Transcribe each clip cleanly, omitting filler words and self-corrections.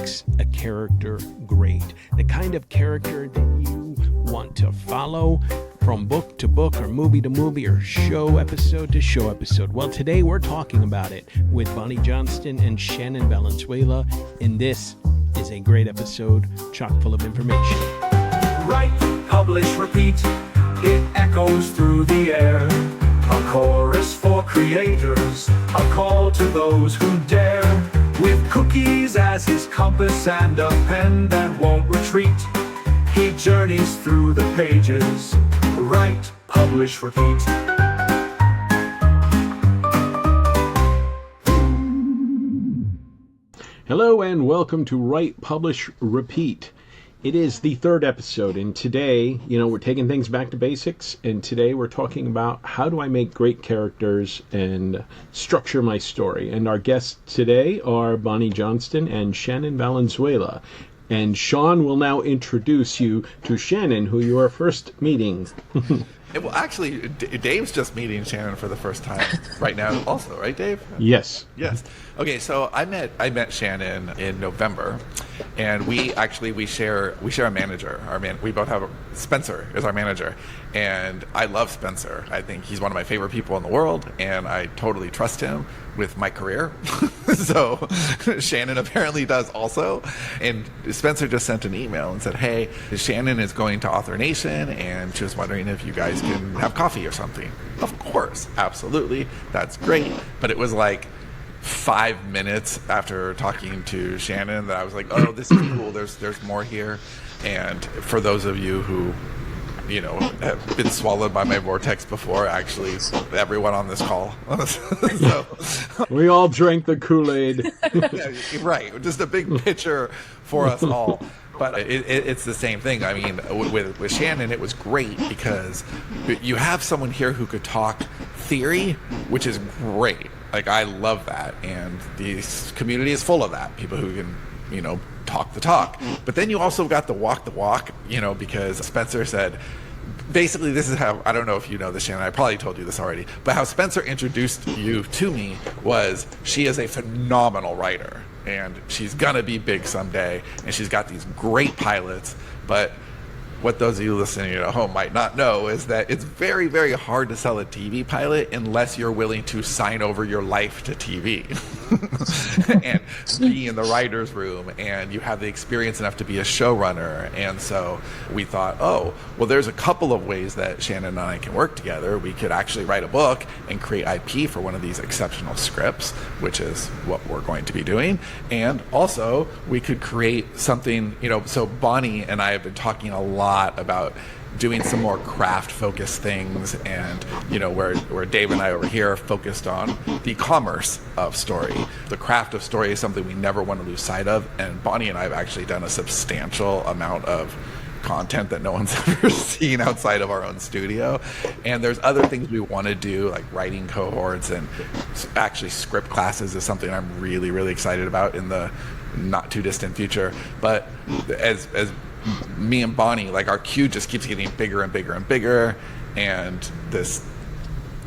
makes a character great? The kind of character that you want to follow from book to book or movie to movie or show episode to show episode. Well, today we're talking about it with Bonnie Johnston and Shannon Valenzuela, and this is a great episode chock full of information. Write, publish, repeat, it echoes through the air. A chorus for creators, a call to those who dare. With cookies as his compass and a pen that won't retreat, he journeys through the pages. Write, publish, repeat. Hello and welcome to Write, Publish, Repeat. It is the third episode, and today, we're taking things back to basics, and today we're talking about how do I make great characters and structure my story. And our guests today are Bonnie Johnston and Shannon Valenzuela. And Sean will now introduce you to Shannon, who you are first meeting. Well, actually, Dave's just meeting Shannon for the first time right now also, right, Dave? Yes. Yes. Okay, so I met Shannon in November, and we share a manager. We both have Spencer is our manager, and I love Spencer. I think he's one of my favorite people in the world, and I totally trust him with my career. So Shannon apparently does also. And Spencer just sent an email and said, hey, Shannon is going to Author Nation, and she was wondering if you guys can have coffee or something. Of course, absolutely. That's great. But it was like 5 minutes after talking to Shannon that I was like, oh, this is cool. There's more here. And for those of you who have been swallowed by my vortex before, actually, everyone on this call. So, we all drank the Kool-Aid. Yeah, right. Just a big picture for us all. But it's the same thing. I mean, with Shannon, it was great because you have someone here who could talk theory, which is great. Like, I love that. And the community is full of that. People who can, talk the talk. But then you also got the walk, because Spencer said, basically, this is how, I don't know if you know this, Shannon, I probably told you this already, but how Spencer introduced you to me was she is a phenomenal writer, and she's gonna be big someday, and she's got these great pilots, but what those of you listening at home might not know is that it's very, very hard to sell a TV pilot unless you're willing to sign over your life to TV and be in the writer's room, and you have the experience enough to be a showrunner. And so we thought, oh, well, there's a couple of ways that Shannon and I can work together. We could actually write a book and create IP for one of these exceptional scripts, which is what we're going to be doing. And also we could create something, so Bonnie and I have been talking a lot about doing some more craft-focused things, and where Dave and I over here are focused on the commerce of story. The craft of story is something we never want to lose sight of, and Bonnie and I have actually done a substantial amount of content that no one's ever seen outside of our own studio. And there's other things we want to do, like writing cohorts, and actually script classes is something I'm really, really excited about in the not too distant future. But as me and Bonnie, like, our queue just keeps getting bigger and bigger and bigger, and this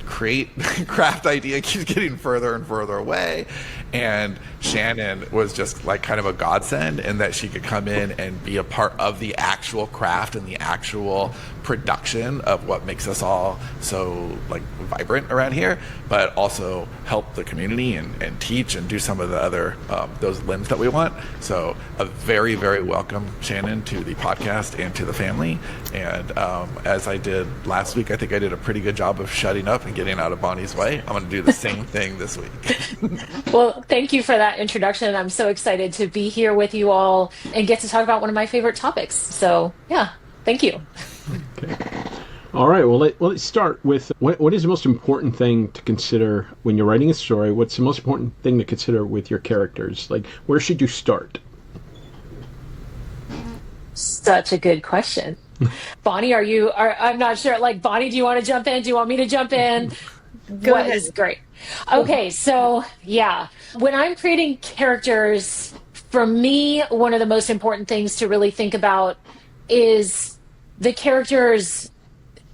craft idea keeps getting further and further away. And Shannon was just like kind of a godsend in that she could come in and be a part of the actual craft and the actual production of what makes us all so like vibrant around here, but also help the community and teach and do some of the other those limbs that we want. So a very, very welcome, Shannon, to the podcast and to the family. And as I did last week, I think I did a pretty good job of shutting up and getting out of Bonnie's way. I'm going to do the same thing this week. Well, thank you for that introduction. I'm so excited to be here with you all and get to talk about one of my favorite topics. So, yeah, thank you. Okay. All right. Well, let's start with what is the most important thing to consider when you're writing a story? What's the most important thing to consider with your characters? Like, where should you start? Such a good question. Bonnie, I'm not sure. Like, Bonnie, do you want to jump in? Do you want me to jump in? Go ahead. Is great. Okay, so yeah, when I'm creating characters, for me, one of the most important things to really think about is the characters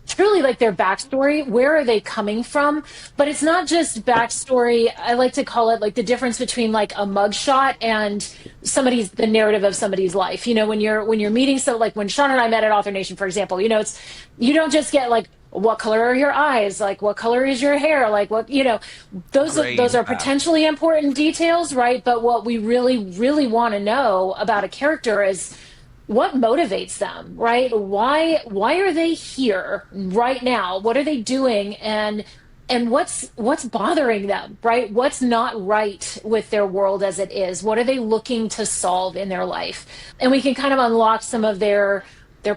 truly like their backstory. Where are they coming from? But it's not just backstory. I like to call it like the difference between like a mugshot and the narrative of somebody's life. When you're meeting, so like when Sean and I met at Author Nation, for example, it's, you don't just get like, what color are your eyes, like what color is your hair, like what, those are potentially important details, right? But what we really really want to know about a character is what motivates them, right? Why are they here right now? What are they doing? And what's bothering them, right? What's not right with their world as it is? What are they looking to solve in their life? And we can kind of unlock some of their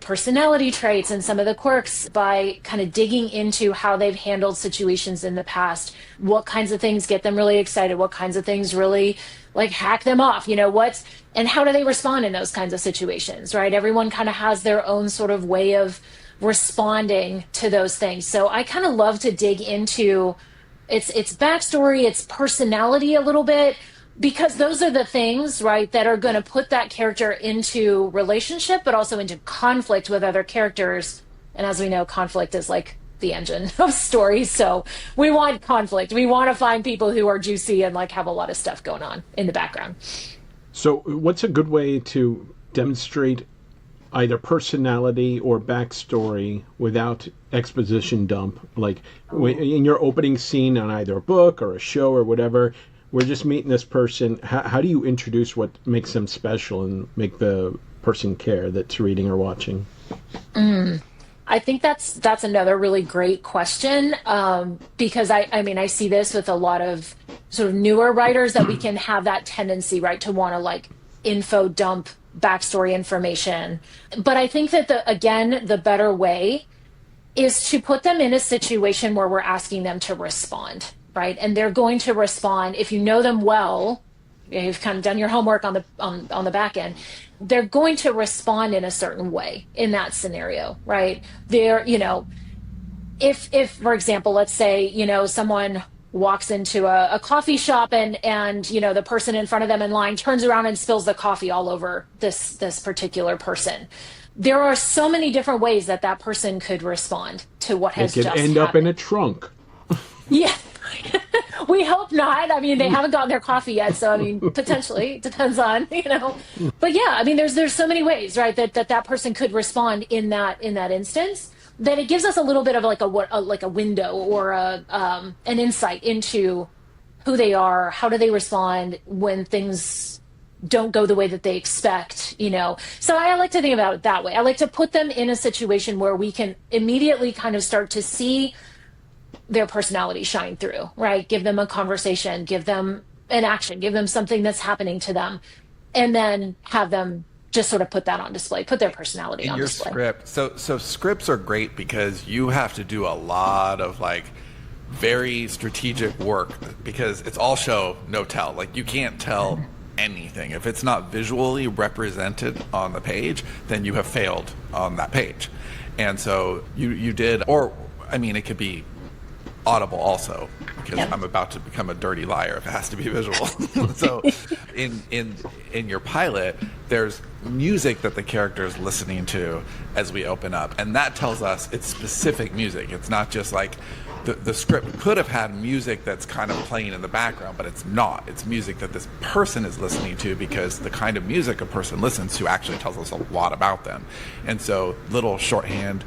personality traits and some of the quirks by kind of digging into how they've handled situations in the past. What kinds of things get them really excited? What kinds of things really like hack them off? And how do they respond in those kinds of situations, right? Everyone kind of has their own sort of way of responding to those things. So I kind of love to dig into its backstory, its personality a little bit, because those are the things, right, that are going to put that character into relationship, but also into conflict with other characters. And as we know, conflict is like the engine of stories. So we want conflict. We want to find people who are juicy and like have a lot of stuff going on in the background. So what's a good way to demonstrate either personality or backstory without exposition dump? Like in your opening scene on either a book or a show or whatever, we're just meeting this person. How do you introduce what makes them special and make the person care that's reading or watching? I think that's another really great question, because I see this with a lot of sort of newer writers, that we can have that tendency, right, to want to like info dump backstory information. But I think that the better way is to put them in a situation where we're asking them to respond. Right, and they're going to respond if you know them well. You've kind of done your homework on the back end. They're going to respond in a certain way in that scenario, right? If for example, let's say someone walks into a coffee shop and the person in front of them in line turns around and spills the coffee all over this particular person. There are so many different ways that person could respond to what has just happened. It could end up in a trunk. Yeah. We hope not. I mean, they haven't gotten their coffee yet, so I mean, potentially, depends on, But yeah, I mean, there's so many ways, right, that person could respond in that instance, that it gives us a little bit of like a window or an insight into who they are, how do they respond when things don't go the way that they expect, So I like to think about it that way. I like to put them in a situation where we can immediately kind of start to see their personality shine through, right? Give them a conversation, give them an action, give them something that's happening to them, and then have them just sort of put that on display, put their personality on display. Script. So scripts are great because you have to do a lot of like very strategic work, because it's all show, no tell. Like you can't tell anything. If it's not visually represented on the page, then you have failed on that page. And so you did, or I mean, it could be audible also, because I'm about to become a dirty liar if it has to be visual. So in your pilot, there's music that the character is listening to as we open up, and that tells us it's specific music. It's not just like the script could have had music that's kind of playing in the background, but it's not. It's music that this person is listening to, because the kind of music a person listens to actually tells us a lot about them. And so little shorthand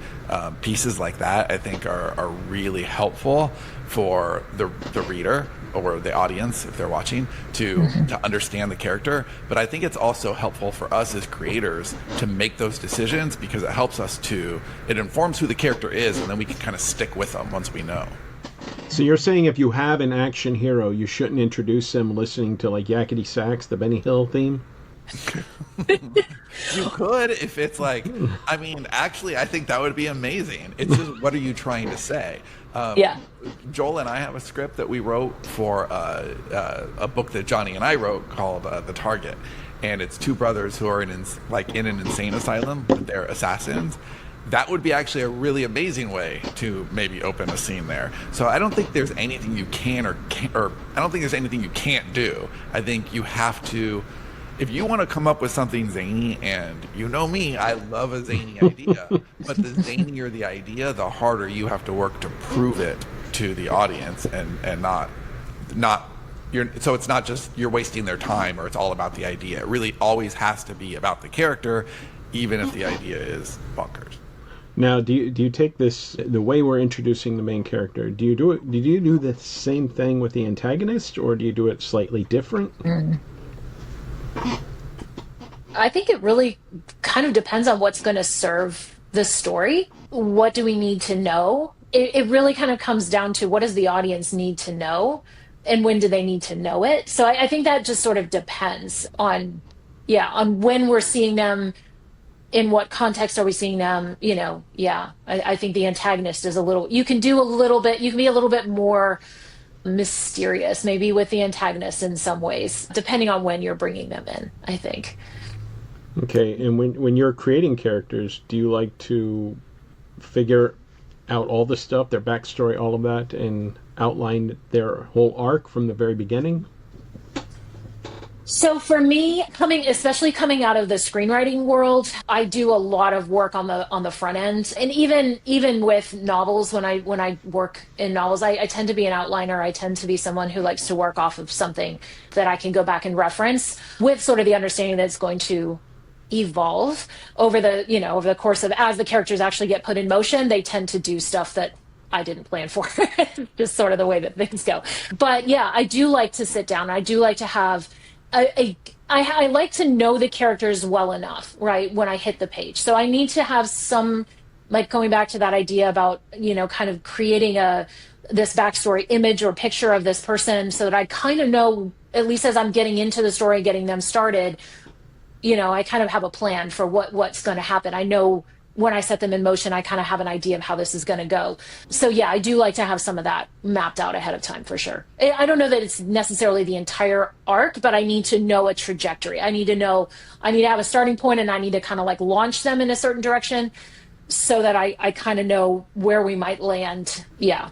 pieces like that, I think, are really helpful for the reader or the audience, if they're watching, to understand the character. But I think it's also helpful for us as creators to make those decisions, because it helps us it informs who the character is, and then we can kind of stick with them once we know. So you're saying if you have an action hero, you shouldn't introduce them listening to like Yakety Sax, the Benny Hill theme? You could, if it's like, I mean, actually, I think that would be amazing. It's just, what are you trying to say? Joel and I have a script that we wrote for a book that Johnny and I wrote called The Target. And it's two brothers who are in an insane asylum, but they're assassins. That would be actually a really amazing way to maybe open a scene there. So I don't think there's anything you can or I don't think there's anything you can't do. I think you have to if you want to come up with something zany, and you know me, I love a zany idea, but the zanier the idea, the harder you have to work to prove it to the audience, and not so it's not just you're wasting their time or it's all about the idea. It really always has to be about the character, even if the idea is bonkers. Now, do you take this the way we're introducing the main character? Do you do it? Did you do the same thing with the antagonist, or do you do it slightly different? I think it really kind of depends on what's going to serve the story. What do we need to know? It really kind of comes down to what does the audience need to know, and when do they need to know it? So I think that just sort of depends on when we're seeing them. In what context are we seeing them? I think the antagonist is you can be a little bit more mysterious maybe with the antagonist in some ways, depending on when you're bringing them in, I think. Okay, and when you're creating characters, do you like to figure out all the stuff, their backstory, all of that, and outline their whole arc from the very beginning? So for me, especially coming out of the screenwriting world, I do a lot of work on the front end, and even with novels, when I work in novels, I tend to be an outliner. I tend to be someone who likes to work off of something that I can go back and reference, with sort of the understanding that it's going to evolve over the course of, as the characters actually get put in motion, they tend to do stuff that I didn't plan for. Just sort of the way that things go. But yeah, I do like to sit down. I do like to have I like to know the characters well enough, right, when I hit the page. So I need to have some, like, going back to that idea about, kind of creating this backstory image or picture of this person, so that I kind of know, at least as I'm getting into the story, getting them started, I kind of have a plan for what's going to happen. I know when I set them in motion, I kind of have an idea of how this is going to go. So yeah, I do like to have some of that mapped out ahead of time, for sure. I don't know that it's necessarily the entire arc, but I need to know a trajectory. I need to have a starting point, and I need to kind of like launch them in a certain direction, so that I kind of know where we might land. Yeah.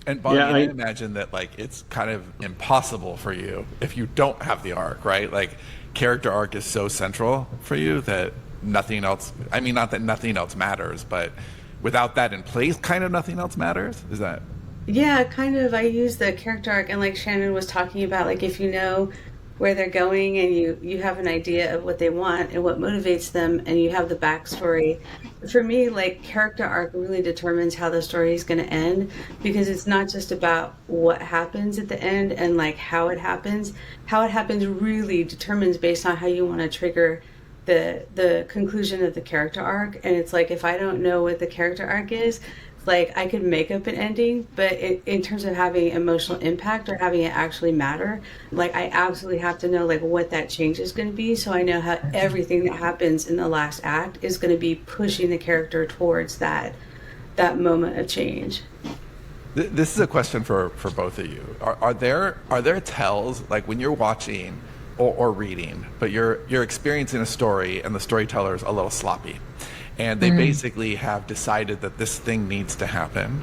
And Bonnie, I imagine that it's kind of impossible for you if you don't have the arc, right? Like, character arc is so central for you that nothing else, not that nothing else matters, but without that in place, kind of nothing else matters. Is that? Yeah, kind of. I use the character arc, and like Shannon was talking about, like, if you know where they're going, and you have an idea of what they want and what motivates them, and you have the backstory. For me, like, character arc really determines how the story is going to end, because it's not just about what happens at the end and like how it happens. How it happens really determines based on how you want to trigger the conclusion of the character arc. And it's like, if I don't know what the character arc is, like, I could make up an ending, but in terms of having emotional impact or having it actually matter, like, I absolutely have to know like what that change is going to be, so I know how everything that happens in the last act is going to be pushing the character towards that moment of change. This is a question for both of you. Are there tells, like, when you're watching or reading, but you're experiencing a story and the storyteller's a little sloppy, and they basically have decided that this thing needs to happen,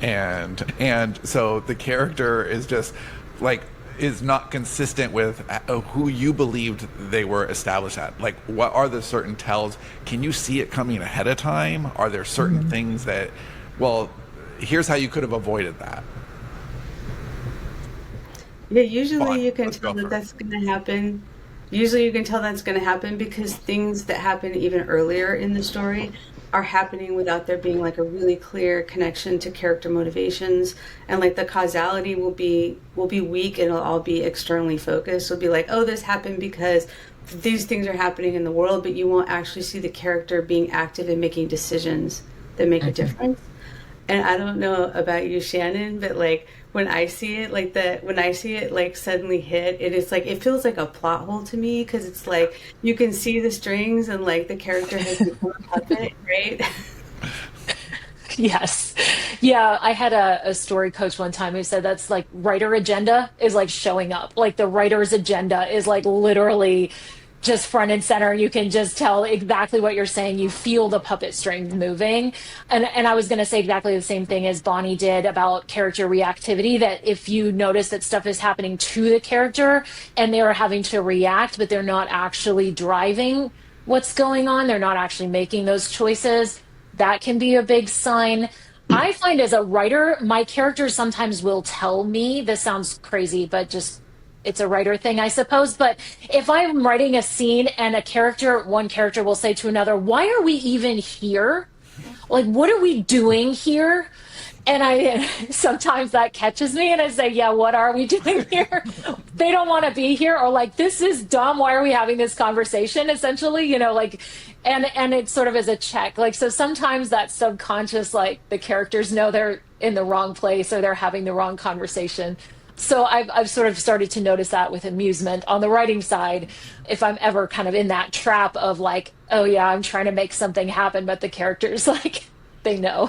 and so the character is just like is not consistent with who you believed they were established at? Like, what are the certain tells? Can you see it coming ahead of time? Are there certain things that, well, here's how you could have avoided that? Yeah, usually you can tell that that's going to happen. Usually you can tell that's going to happen because things that happen even earlier in the story are happening without there being like a really clear connection to character motivations, and like the causality will be weak, and it'll all be externally focused. It'll be like, oh, this happened because these things are happening in the world, but you won't actually see the character being active and making decisions that make a difference. And I don't know about you, Shannon, but like when I see it like suddenly hit, it is like, it feels like a plot hole to me, because it's like you can see the strings and like the character has become a puppet, right? Yes. Yeah, I had a story coach one time who said that's like writer agenda is like showing up. Like the writer's agenda is like literally just front and center. You can just tell exactly what you're saying. You feel the puppet strings moving. And I was going to say exactly the same thing as Bonnie did about character reactivity, that if you notice that stuff is happening to the character and they are having to react, but they're not actually driving what's going on, they're not actually making those choices, that can be a big sign. I find as a writer, my characters sometimes will tell me, this sounds crazy, but just it's a writer thing, I suppose. But if I'm writing a scene and one character will say to another, "Why are we even here? Like, what are we doing here?" And I sometimes that catches me, and I say, "Yeah, what are we doing here?" They don't want to be here, or like, "This is dumb. Why are we having this conversation?" Essentially, like, and it sort of is a check. Like, so sometimes that subconscious, like, the characters know they're in the wrong place or they're having the wrong conversation. So I've sort of started to notice that with amusement on the writing side. If I'm ever kind of in that trap of like, oh yeah, I'm trying to make something happen, but the characters like they know,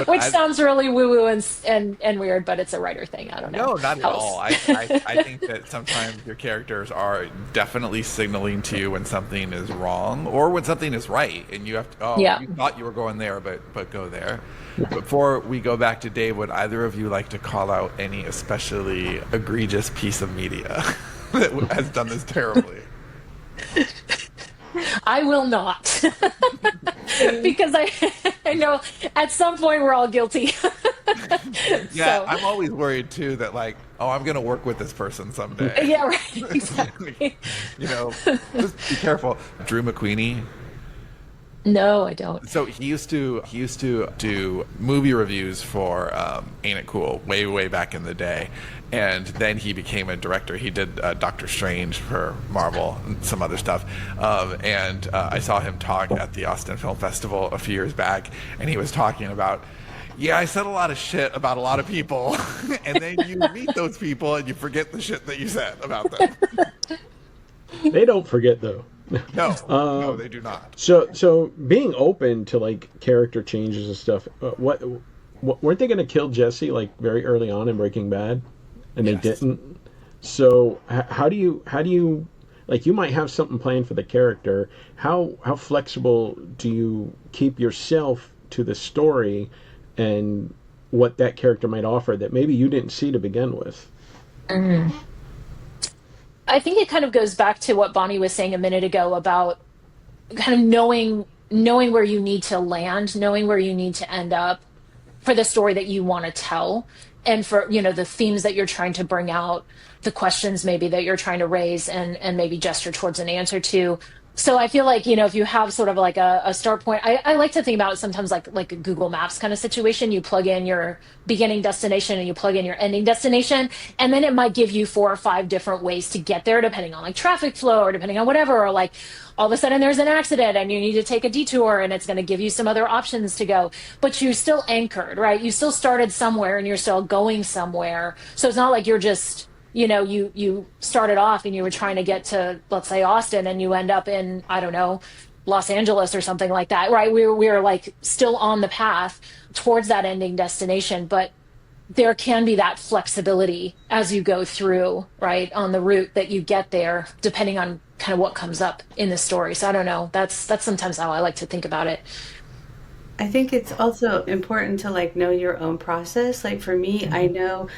which sounds really woo woo and weird, but it's a writer thing. I don't know. No, not at all. I think that sometimes your characters are definitely signaling to you when something is wrong or when something is right, and you have to. You thought you were going there, but go there. Before we go back to Dave, would either of you like to call out any especially egregious piece of media that has done this terribly? I will not, because I know at some point we're all guilty. Yeah, So, I'm always worried too that like, oh, I'm going to work with this person someday. yeah, right, exactly. Just be careful. Drew McQueenie. No, I don't. So he used to do movie reviews for Ain't It Cool way back in the day, and then he became a director. He did Doctor Strange for Marvel and some other stuff, and I saw him talk at the Austin Film Festival a few years back, and he was talking about, yeah, I said a lot of shit about a lot of people, and then you meet those people and you forget the shit that you said about them. They don't forget though. No, they do not. So being open to like character changes and stuff. What weren't they going to kill Jesse like very early on in Breaking Bad, and they didn't? So how do you like, you might have something planned for the character. How flexible do you keep yourself to the story and what that character might offer that maybe you didn't see to begin with? I think it kind of goes back to what Bonnie was saying a minute ago about kind of knowing where you need to land, knowing where you need to end up for the story that you want to tell, and for the themes that you're trying to bring out, the questions maybe that you're trying to raise and maybe gesture towards an answer to. So I feel like, if you have sort of like a start point, I like to think about it sometimes like a Google Maps kind of situation. You plug in your beginning destination and you plug in your ending destination, and then it might give you 4 or 5 different ways to get there, depending on like traffic flow or depending on whatever, or like all of a sudden there's an accident and you need to take a detour, and it's going to give you some other options to go, but you're still anchored, right? You still started somewhere and you're still going somewhere. So it's not like you're just you started off and you were trying to get to, let's say, Austin, and you end up in, I don't know, Los Angeles or something like that, right? We're like still on the path towards that ending destination, but there can be that flexibility as you go through, right, on the route that you get there, depending on kind of what comes up in the story. So I don't know. That's sometimes how I like to think about it. I think it's also important to like know your own process. Like for me, I know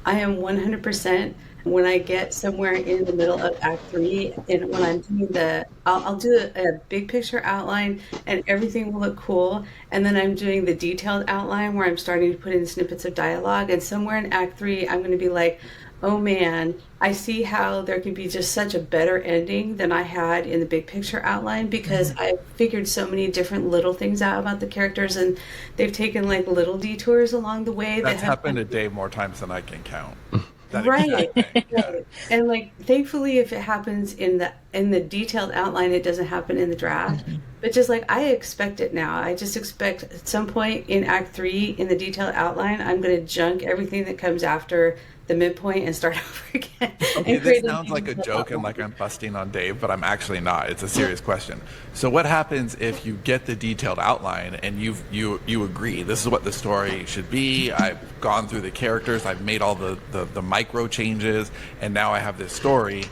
I am 100% when I get somewhere in the middle of Act 3, and when I'm doing I'll do a big picture outline and everything will look cool. And then I'm doing the detailed outline where I'm starting to put in snippets of dialogue. And somewhere in Act 3, I'm going to be like, oh man, I see how there can be just such a better ending than I had in the big picture outline, because I figured so many different little things out about the characters, and they've taken like little detours along the way. That's happened to Dave more times than I can count. Right. Right. And like, thankfully, if it happens in the detailed outline, it doesn't happen in the draft. But just like, I expect it now. I just expect at some point in Act 3 in the detailed outline, I'm going to junk everything that comes after the midpoint and start over again. Okay, this sounds like a joke and like I'm busting on Dave, but I'm actually not. It's a serious question. So what happens if you get the detailed outline and you agree this is what the story should be? I've gone through the characters, I've made all the micro changes, and now I have this story.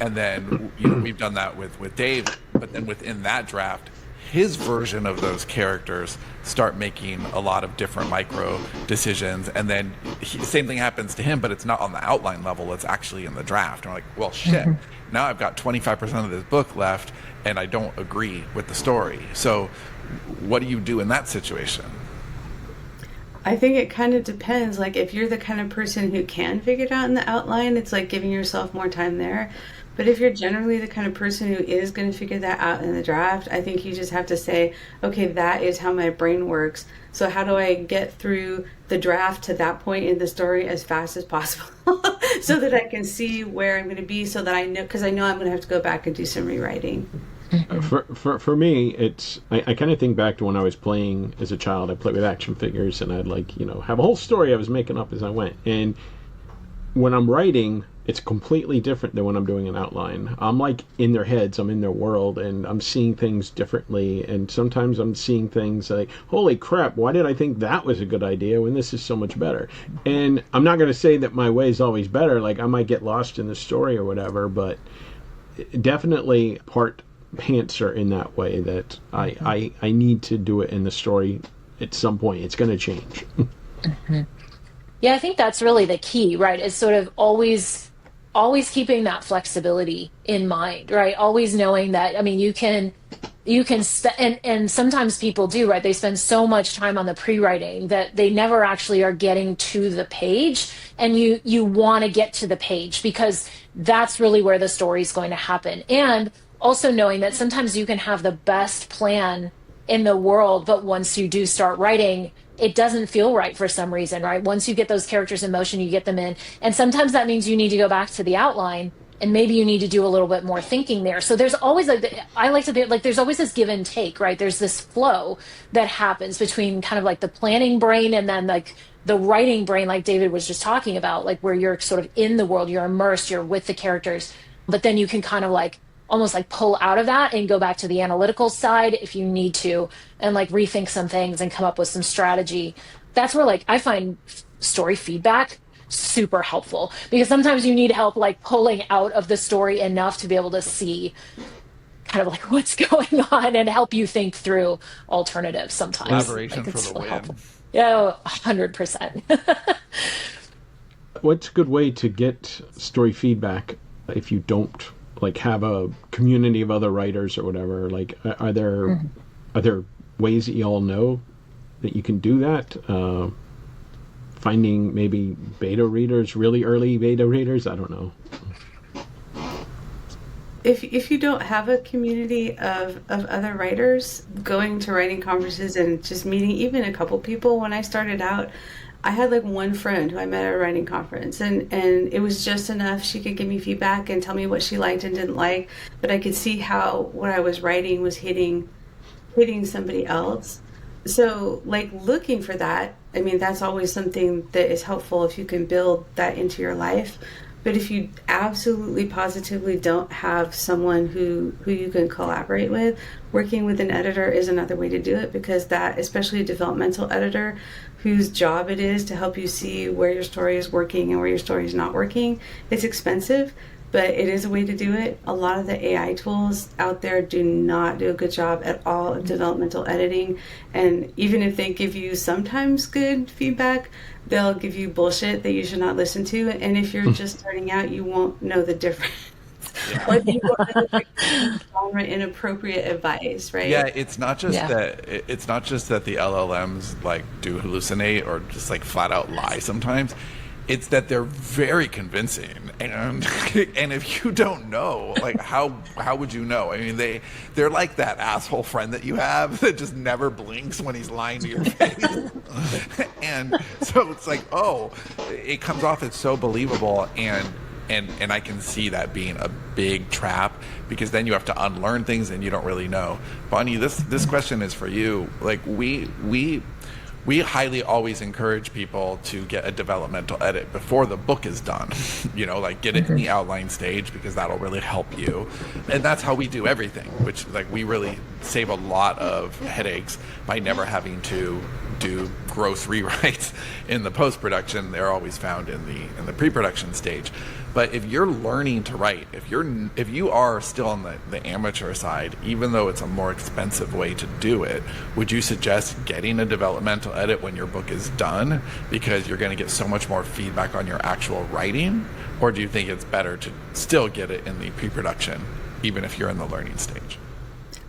And then we've done that with Dave, but then within that draft, his version of those characters start making a lot of different micro decisions, and then same thing happens to him, but it's not on the outline level, it's actually in the draft. And we're like, well, shit, now I've got 25% of this book left, and I don't agree with the story. So what do you do in that situation? I think it kind of depends. Like, if you're the kind of person who can figure it out in the outline, it's like giving yourself more time there. But if you're generally the kind of person who is going to figure that out in the draft, I think you just have to say, okay, that is how my brain works. So how do I get through the draft to that point in the story as fast as possible so that I can see where I'm going to be, so that I know, because I know I'm going to have to go back and do some rewriting. For me, it's I kind of think back to when I was playing as a child. I played with action figures, and I'd have a whole story I was making up as I went. And when I'm writing, it's completely different than when I'm doing an outline. I'm like in their heads, I'm in their world, and I'm seeing things differently. And sometimes I'm seeing things like, holy crap, why did I think that was a good idea when this is so much better? And I'm not going to say that my way is always better. Like, I might get lost in the story or whatever, but definitely part pantser in that way, that I need to do it in the story at some point. It's going to change. Yeah, I think that's really the key, right? Is sort of always keeping that flexibility in mind, right? Always knowing that, I mean, you can and sometimes people do, right? They spend so much time on the pre-writing that they never actually are getting to the page, and you want to get to the page because that's really where the story is going to happen. And also knowing that sometimes you can have the best plan in the world, but once you do start writing, it doesn't feel right for some reason, right? Once you get those characters in motion, you get them in. And sometimes that means you need to go back to the outline, and maybe you need to do a little bit more thinking there. So there's always I like to be like, there's always this give and take, right? There's this flow that happens between kind of like the planning brain and then like the writing brain, like David was just talking about, like where you're sort of in the world, you're immersed, you're with the characters, but then you can kind of like almost like pull out of that and go back to the analytical side if you need to, and like rethink some things and come up with some strategy. That's where like I find story feedback super helpful, because sometimes you need help like pulling out of the story enough to be able to see kind of like what's going on and help you think through alternatives sometimes. Collaboration like, for the win. Helpful. Yeah, 100%. What's a good way to get story feedback if you don't like have a community of other writers or whatever? Like, are there ways that you all know that you can do that? Finding maybe beta readers, really early beta readers, I don't know. If you don't have a community of other writers, going to writing conferences and just meeting even a couple people. When I started out, I had like one friend who I met at a writing conference, and it was just enough. She could give me feedback and tell me what she liked and didn't like, but I could see how what I was writing was hitting somebody else. So like looking for that, I mean, that's always something that is helpful if you can build that into your life. But if you absolutely positively don't have someone who you can collaborate with, working with an editor is another way to do it, because that, especially a developmental editor whose job it is to help you see where your story is working and where your story is not working, it's expensive, but it is a way to do it. A lot of the AI tools out there do not do a good job at all of developmental editing. And even if they give you sometimes good feedback, they'll give you bullshit that you should not listen to. And if you're just starting out, you won't know the difference. Yeah. Like you won't know the difference from inappropriate advice, right? Yeah, it's not just that. It's not just that the LLMs like do hallucinate or just like flat out lie sometimes. It's that they're very convincing, and if you don't know, like how would you know? I mean, they're like that asshole friend that you have that just never blinks when he's lying to your face, and so it's like, oh, it comes off as so believable, and I can see that being a big trap, because then you have to unlearn things and you don't really know. Bonnie, this question is for you. Like we highly always encourage people to get a developmental edit before the book is done. You know, like get it in the outline stage, because that'll really help you. And that's how we do everything, which like we really save a lot of headaches by never having to do gross rewrites in the post-production. They're always found in the pre-production stage. But if you're learning to write, if you are still on the amateur side, even though it's a more expensive way to do it, would you suggest getting a developmental edit when your book is done, because you're going to get so much more feedback on your actual writing? Or do you think it's better to still get it in the pre-production, even if you're in the learning stage?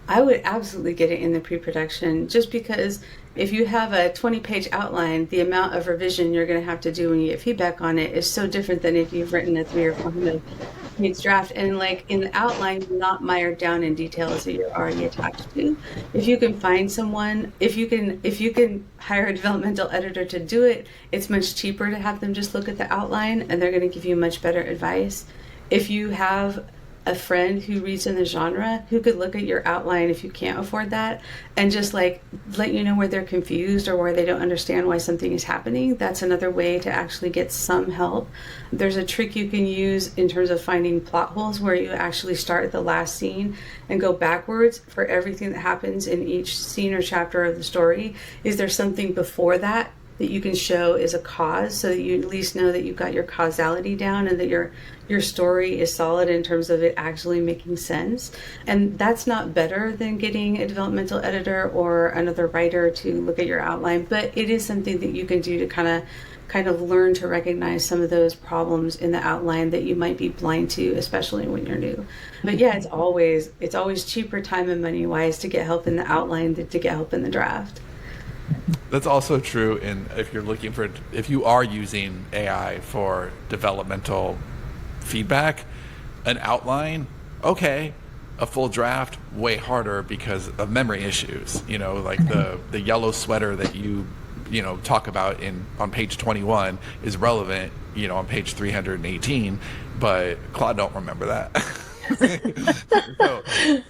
I would absolutely get it in the pre-production, just because if you have a 20-page outline, the amount of revision you're going to have to do when you get feedback on it is so different than if you've written a 300 or 400-page draft. And like in the outline, you're not mired down in details that you're already attached to. If you can find someone, if you can hire a developmental editor to do it, it's much cheaper to have them just look at the outline, and they're going to give you much better advice. If you have a friend who reads in the genre who could look at your outline, if you can't afford that, and just like let you know where they're confused or where they don't understand why something is happening, that's another way to actually get some help. There's a trick you can use in terms of finding plot holes, where you actually start at the last scene and go backwards for everything that happens in each scene or chapter of the story. Is there something before that you can show as a cause, so that you at least know that you've got your causality down and that your story is solid in terms of it actually making sense? And that's not better than getting a developmental editor or another writer to look at your outline, but it is something that you can do to kind of learn to recognize some of those problems in the outline that you might be blind to, especially when you're new. But yeah, it's always cheaper time and money wise to get help in the outline than to get help in the draft. That's also true if you are using AI for developmental feedback. An outline, okay. A full draft, way harder because of memory issues. Like the yellow sweater that you talk about on page 21 is relevant, on page 318, but Claude don't remember that.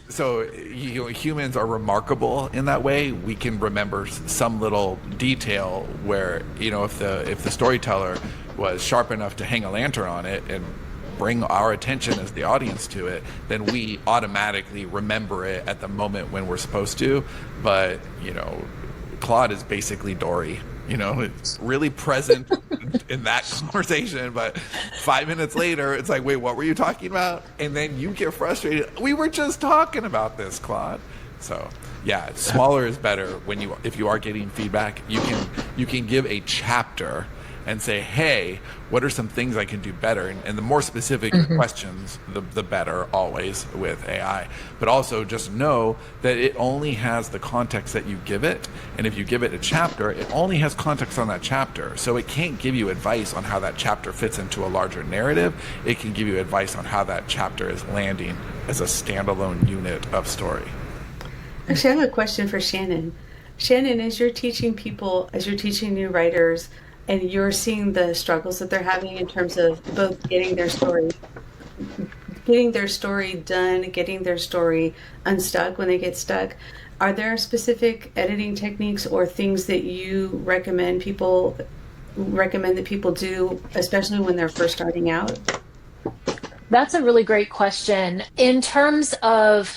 so humans are remarkable in that way. We can remember some little detail where, if the storyteller was sharp enough to hang a lantern on it and bring our attention as the audience to it, then we automatically remember it at the moment when we're supposed to. But Claude is basically Dory. It's really present in that conversation, but 5 minutes later, it's like, wait, what were you talking about? And then you get frustrated. We were just talking about this, Claude. So, yeah, smaller is better if you are getting feedback. You can give a chapter and say, hey, what are some things I can do better? And the more specific questions, the better, always with AI. But also just know that it only has the context that you give it. And if you give it a chapter, it only has context on that chapter. So it can't give you advice on how that chapter fits into a larger narrative. It can give you advice on how that chapter is landing as a standalone unit of story. Actually, I have a question for Shannon. Shannon, as you're teaching new writers, and you're seeing the struggles that they're having in terms of both getting their story done, getting their story unstuck when they get stuck, are there specific editing techniques or things that you recommend that people do, especially when they're first starting out? That's a really great question. In terms of,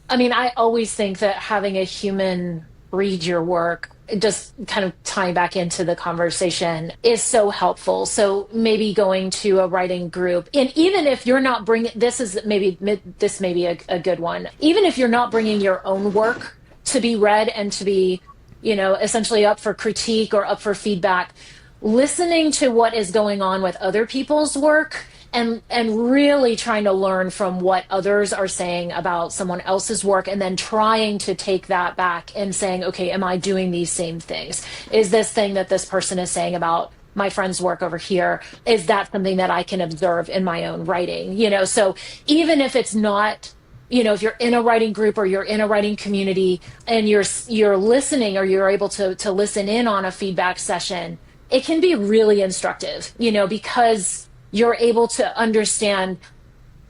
I always think that having a human read your work, just kind of tying back into the conversation, is so helpful. So maybe going to a writing group, and even if you're not bringing, this may be a good one. Even if you're not bringing your own work to be read and to be, essentially up for critique or up for feedback, listening to what is going on with other people's work and really trying to learn from what others are saying about someone else's work, and then trying to take that back and saying, okay, am I doing these same things? Is this thing that this person is saying about my friend's work over here, is that something that I can observe in my own writing? So even if it's not, if you're in a writing group or you're in a writing community and you're listening, or you're able to listen in on a feedback session, it can be really instructive, because you're able to understand,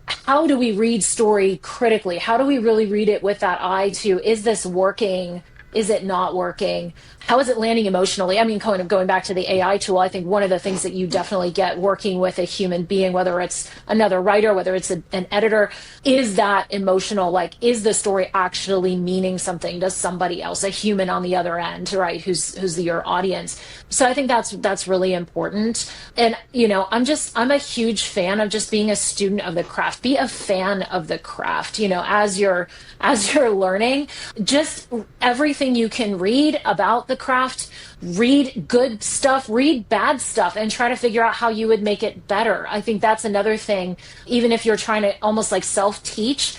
how do we read story critically? How do we really read it with that eye to, is this working? Is it not working? how is it landing emotionally? I mean, kind of going back to the AI tool, I think one of the things that you definitely get working with a human being, whether it's another writer, whether it's an editor, is that emotional, like, is the story actually meaning something to somebody else, a human on the other end, right? Who's your audience. So I think that's really important. And, you know, I'm a huge fan of just being a student of the craft. Be a fan of the craft, you know, as you're learning, just everything you can read about the craft, read good stuff, read bad stuff, and try to figure out how you would make it better. I think that's another thing, even if you're trying to almost like self-teach.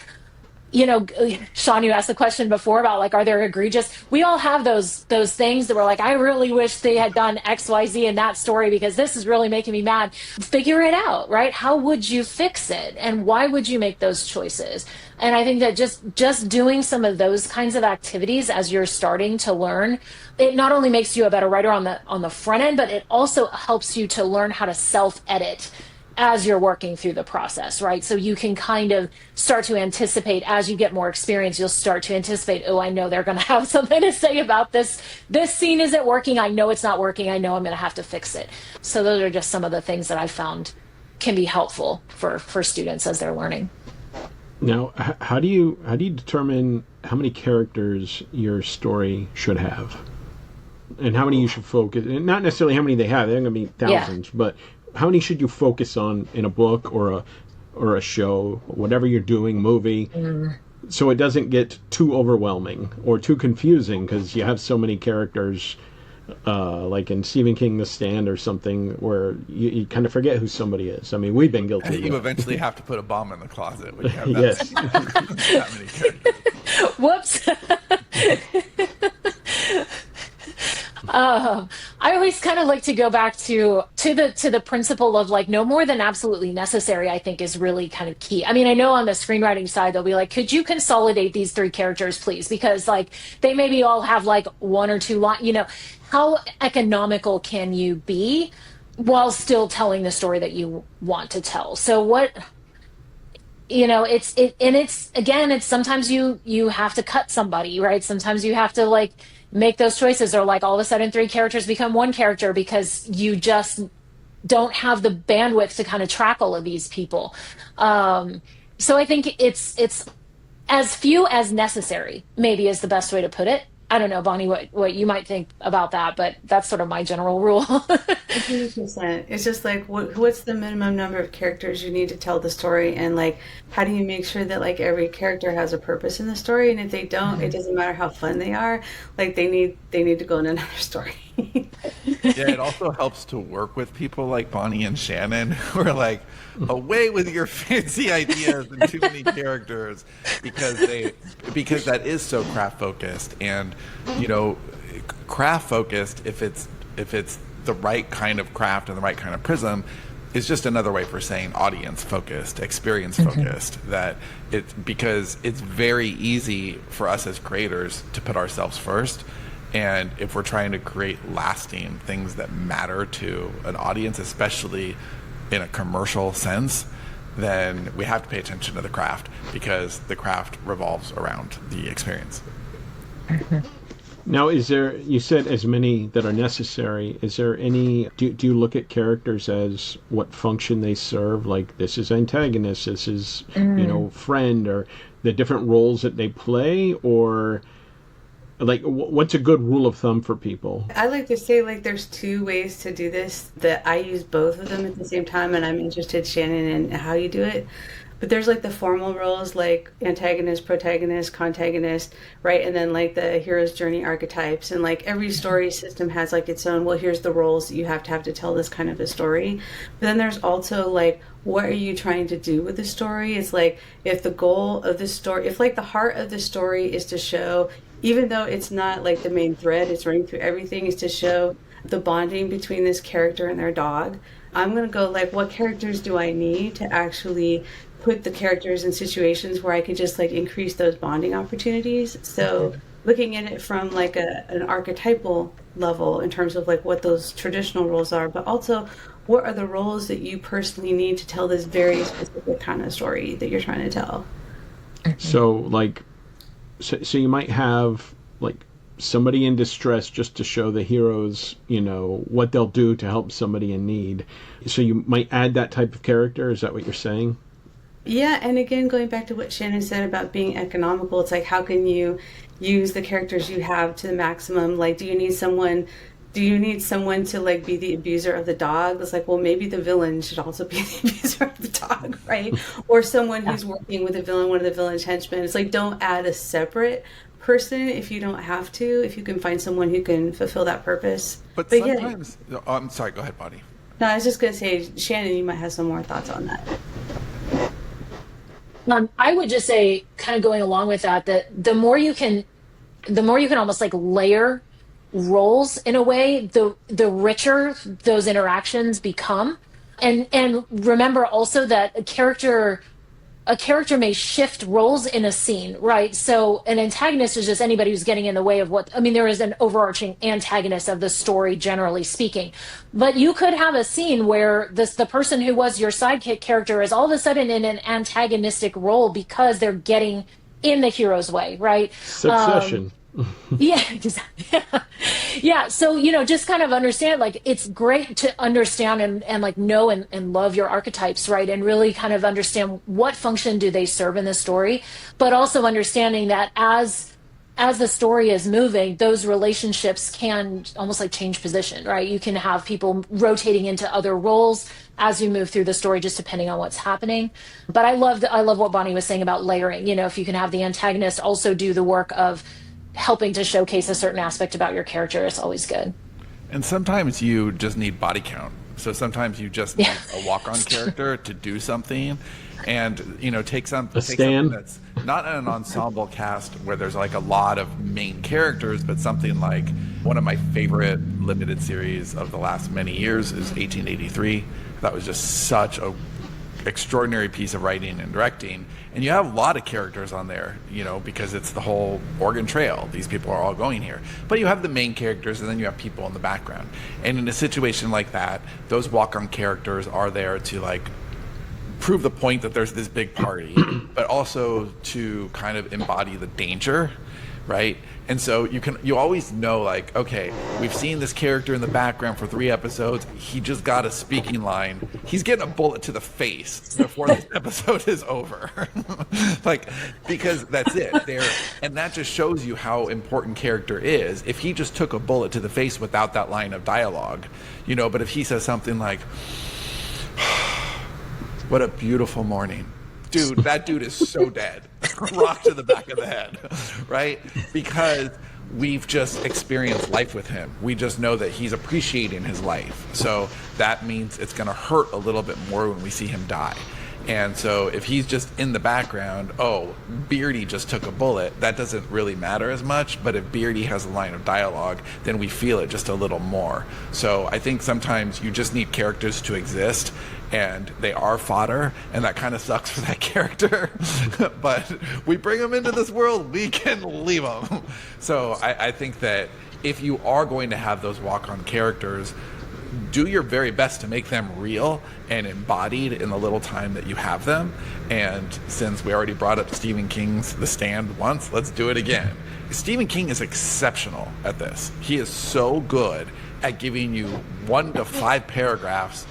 You know, Sean, you asked the question before about like, are there egregious? We all have those things that we're like, I really wish they had done X, Y, Z in that story because this is really making me mad. Figure it out, right? How would you fix it? And why would you make those choices? And I think that just doing some of those kinds of activities as you're starting to learn, it not only makes you a better writer on the front end, but it also helps you to learn how to self-edit as you're working through the process, right? So you can kind of start to anticipate as you get more experience, you'll start to anticipate, oh, I know they're going to have something to say about this. This scene isn't working. I know it's not working. I know I'm going to have to fix it. So those are just some of the things that I found can be helpful for students as they're learning. Now, how do you determine how many characters your story should have? And how many you should focus, and not necessarily how many they have, they're going to be thousands, but how many should you focus on in a book or a show, whatever you're doing, movie, so it doesn't get too overwhelming or too confusing because you have so many characters, like in Stephen King The Stand or something, where you kind of forget who somebody is. I mean, we've been guilty. You eventually have to put a bomb in the closet when you have that, Yes. that many characters. Whoops. I always kind of like to go back to the principle of like no more than absolutely necessary, I think is really kind of key. I mean, I know on the screenwriting side, they'll be like, could you consolidate these 3 characters, please? Because like they maybe all have like 1 or 2 lines, you know, how economical can you be while still telling the story that you want to tell? So what, you know, it's sometimes you have to cut somebody, right? Sometimes you have to like make those choices, or like all of a sudden 3 characters become 1 character because you just don't have the bandwidth to kind of track all of these people. So I think it's as few as necessary, maybe is the best way to put it. I don't know, Bonnie, what you might think about that, but that's sort of my general rule. 100%. It's just like, what's the minimum number of characters you need to tell the story, and like, how do you make sure that like every character has a purpose in the story? And if they don't, it doesn't matter how fun they are. Like they need to go in another story. Yeah, it also helps to work with people like Bonnie and Shannon who are like, away with your fancy ideas and too many characters, because that is so craft focused. And you know, craft focused, if it's the right kind of craft and the right kind of prism, is just another way for saying audience focused, experience focused. Because it's very easy for us as creators to put ourselves first. And if we're trying to create lasting things that matter to an audience, especially in a commercial sense, then we have to pay attention to the craft, because the craft revolves around the experience. Now, you said as many that are necessary, is there any, do you look at characters as what function they serve? Like this is antagonist, this is, you know, friend, or the different roles that they play, or like what's a good rule of thumb for people? I like to say like there's 2 ways to do this, that I use both of them at the same time, and I'm interested, Shannon, in how you do it. But there's like the formal roles, like antagonist, protagonist, contagonist, right? And then like the hero's journey archetypes, and like every story system has like its own, well, here's the roles that you have to tell this kind of a story. But then there's also like, what are you trying to do with the story? It's like, if the goal of the story, if like the heart of the story is to show, even though it's not like the main thread, it's running through everything, is to show the bonding between this character and their dog, I'm going to go like, what characters do I need to actually put the characters in situations where I could just like increase those bonding opportunities? So looking at it from like an archetypal level in terms of like what those traditional roles are, but also what are the roles that you personally need to tell this very specific kind of story that you're trying to tell. So like, so you might have like somebody in distress just to show the heroes, what they'll do to help somebody in need. So you might add that type of character. Is that what you're saying? Yeah, and again, going back to what Shannon said about being economical, it's like, how can you use the characters you have to the maximum? Like, do you need someone to like be the abuser of the dog? It's like, well, maybe the villain should also be the abuser of the dog, right? Or someone who's working with the villain, one of the villain's henchmen. It's like, don't add a separate person if you don't have to, if you can find someone who can fulfill that purpose. But sometimes, I'm sorry, go ahead, Bonnie. No, I was just going to say, Shannon, you might have some more thoughts on that. I would just say, kind of going along with that, that the more you can almost like layer roles in a way, the richer those interactions become. And remember also that a character may shift roles in a scene, right? So an antagonist is just anybody who's getting in the way of there is an overarching antagonist of the story, generally speaking. But you could have a scene where the person who was your sidekick character is all of a sudden in an antagonistic role because they're getting in the hero's way, right? Succession. Yeah, exactly. Yeah, so just kind of understand, like, it's great to understand and like know and love your archetypes, right? And really kind of understand what function do they serve in the story, but also understanding that as the story is moving, those relationships can almost like change position, right? You can have people rotating into other roles as you move through the story, just depending on what's happening. But I love what Bonnie was saying about layering. If you can have the antagonist also do the work of helping to showcase a certain aspect about your character, it's always good. And sometimes you just need body count. So sometimes you just need a walk-on character to do something, and take something that's not an ensemble cast where there's like a lot of main characters, but something like one of my favorite limited series of the last many years is 1883. That was just such a extraordinary piece of writing and directing, and you have a lot of characters on there, because it's the whole Oregon Trail. These people are all going here, but you have the main characters, and then you have people in the background. And in a situation like that, those walk-on characters are there to like prove the point that there's this big party, but also to kind of embody the danger, right? And so you always know, like, okay, we've seen this character in the background for 3 episodes. He just got a speaking line. He's getting a bullet to the face before this episode is over. Like, because that's it. And that just shows you how important character is. If he just took a bullet to the face without that line of dialogue, but if he says something like, "What a beautiful morning." Dude, that dude is so dead. Rock to the back of the head, right? Because we've just experienced life with him. We just know that he's appreciating his life. So that means it's going to hurt a little bit more when we see him die. And so if he's just in the background, Beardy just took a bullet, that doesn't really matter as much. But if Beardy has a line of dialogue, then we feel it just a little more. So I think sometimes you just need characters to exist, and they are fodder, and that kind of sucks for that character. But we bring them into this world, we can leave them. So I think that if you are going to have those walk-on characters, do your very best to make them real and embodied in the little time that you have them. And since we already brought up Stephen King's The Stand once, let's do it again. Stephen King is exceptional at this. He is so good at giving you 1 to 5 paragraphs